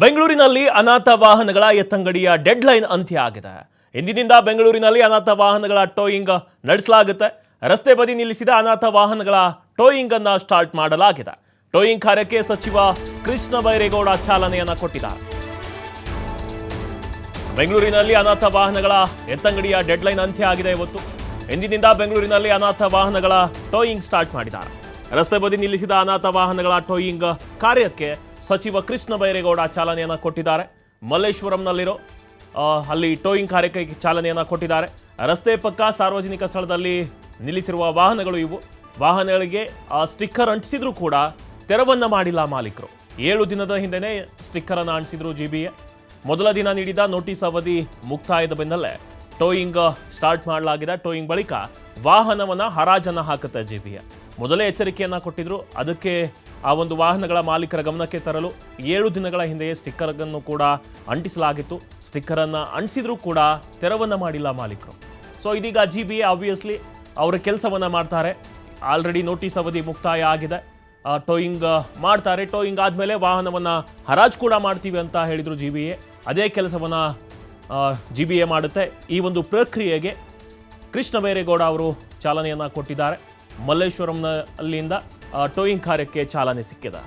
ಬೆಂಗಳೂರಿನಲ್ಲಿ ಅನಾಥ ವಾಹನಗಳ ಎತ್ತಂಗಡಿಯ ಡೆಡ್ಲೈನ್ ಅಂತ್ಯ ಆಗಿದೆ. ಇಂದಿನಿಂದ ಬೆಂಗಳೂರಿನಲ್ಲಿ ಅನಾಥ ವಾಹನಗಳ ಟೋಯಿಂಗ್ ನಡೆಸಲಾಗುತ್ತೆ. ರಸ್ತೆ ಬದಿ ನಿಲ್ಲಿಸಿದ ಅನಾಥ ವಾಹನಗಳ ಟೋಯಿಂಗ್ ಅನ್ನು ಸ್ಟಾರ್ಟ್ ಮಾಡಲಾಗಿದೆ. ಟೋಯಿಂಗ್ ಕಾರ್ಯಕ್ಕೆ ಸಚಿವ ಕೃಷ್ಣ ಬೈರೇಗೌಡ ಚಾಲನೆಯನ್ನ ಕೊಟ್ಟಿದ್ದಾರೆ. ಬೆಂಗಳೂರಿನಲ್ಲಿ ಅನಾಥ ವಾಹನಗಳ ಎತ್ತಂಗಡಿಯ ಡೆಡ್ಲೈನ್ ಅಂತ್ಯ ಆಗಿದೆ. ಇವತ್ತು ಇಂದಿನಿಂದ ಬೆಂಗಳೂರಿನಲ್ಲಿ ಅನಾಥ ವಾಹನಗಳ ಟೋಯಿಂಗ್ ಸ್ಟಾರ್ಟ್ ಮಾಡಿದ್ದಾರೆ. ರಸ್ತೆ ಬದಿ ನಿಲ್ಲಿಸಿದ ಅನಾಥ ವಾಹನಗಳ ಟೋಯಿಂಗ್ ಕಾರ್ಯಕ್ಕೆ ಸಚಿವ ಕೃಷ್ಣ ಬೈರೇಗೌಡ ಚಾಲನೆಯನ್ನ ಕೊಟ್ಟಿದ್ದಾರೆ. ಮಲ್ಲೇಶ್ವರಂನಲ್ಲಿರೋ ಅಲ್ಲಿ ಟೋಯಿಂಗ್ ಕಾರ್ಯಕ್ಕೆ ಚಾಲನೆಯನ್ನ ಕೊಟ್ಟಿದ್ದಾರೆ. ರಸ್ತೆ ಪಕ್ಕ ಸಾರ್ವಜನಿಕ ಸ್ಥಳದಲ್ಲಿ ನಿಲ್ಲಿಸಿರುವ ವಾಹನಗಳು ಇವು. ವಾಹನಗಳಿಗೆ ಸ್ಟಿಕ್ಕರ್ ಅಂಟಿಸಿದ್ರು ಕೂಡ ತೆರವನ್ನ ಮಾಡಿಲ್ಲ ಮಾಲೀಕರು. 7 ದಿನದ ಹಿಂದೆನೇ ಸ್ಟಿಕ್ಕರ್ ಅನ್ನು ಅಂಟಿಸಿದ್ರು ಜಿಬಿಎ. ಮೊದಲ ದಿನ ನೀಡಿದ ನೋಟಿಸ್ ಅವಧಿ ಮುಕ್ತಾಯದ ಬೆನ್ನಲ್ಲೇ ಟೋಯಿಂಗ್ ಸ್ಟಾರ್ಟ್ ಮಾಡಲಾಗಿದೆ. ಟೋಯಿಂಗ್ ಬಳಿಕ ವಾಹನವನ್ನ ಹರಾಜನ್ನ ಹಾಕುತ್ತೆ ಜಿಬಿಎ. ಮೊದಲೇ ಎಚ್ಚರಿಕೆಯನ್ನ ಕೊಟ್ಟಿದ್ರು. ಅದಕ್ಕೆ ಆ ಒಂದು ವಾಹನಗಳ ಮಾಲೀಕರ ಗಮನಕ್ಕೆ ತರಲು 7 ದಿನಗಳ ಹಿಂದೆಯೇ ಸ್ಟಿಕ್ಕರ್ ಅನ್ನು ಕೂಡ ಅಂಟಿಸಲಾಗಿತ್ತು. ಸ್ಟಿಕ್ಕರ್ ಅನ್ನು ಅಂಟಿಸಿದ್ರೂ ಕೂಡ ತೆರವನ್ನ ಮಾಡಿಲ್ಲ ಮಾಲೀಕರು. ಸೊ ಇದೀಗ ಜಿಬಿಎ ಆಬ್ವಿಯಸ್ಲಿ ಅವರ ಕೆಲಸವನ್ನ ಮಾಡ್ತಾರೆ. ಆಲ್ರೆಡಿ ನೋಟಿಸ್ ಅವಧಿ ಮುಕ್ತಾಯ ಆಗಿದೆ. ಟೋಯಿಂಗ್ ಮಾಡ್ತಾರೆ. ಟೋಯಿಂಗ್ ಆದಮೇಲೆ ವಾಹನವನ್ನ ಹರಾಜು ಕೂಡ ಮಾಡ್ತೀವಿ ಅಂತ ಹೇಳಿದ್ರು ಜಿಬಿಎ. ಅದೇ ಕೆಲಸವನ್ನ ಜಿಬಿಎ ಮಾಡುತ್ತೆ. ಈ ಒಂದು ಪ್ರಕ್ರಿಯೆಗೆ ಕೃಷ್ಣ ಬೈರೇಗೌಡ ಅವರು ಚಾಲನೆಯನ್ನ ಕೊಟ್ಟಿದ್ದಾರೆ. ಮಲ್ಲೇಶ್ವರಂನಲ್ಲಿಂದ ಟೋಯಿಂಗ್ ಕಾರ್ಯಕ್ಕೆ ಚಾಲನೆ ಸಿಕ್ಕಿದೆ.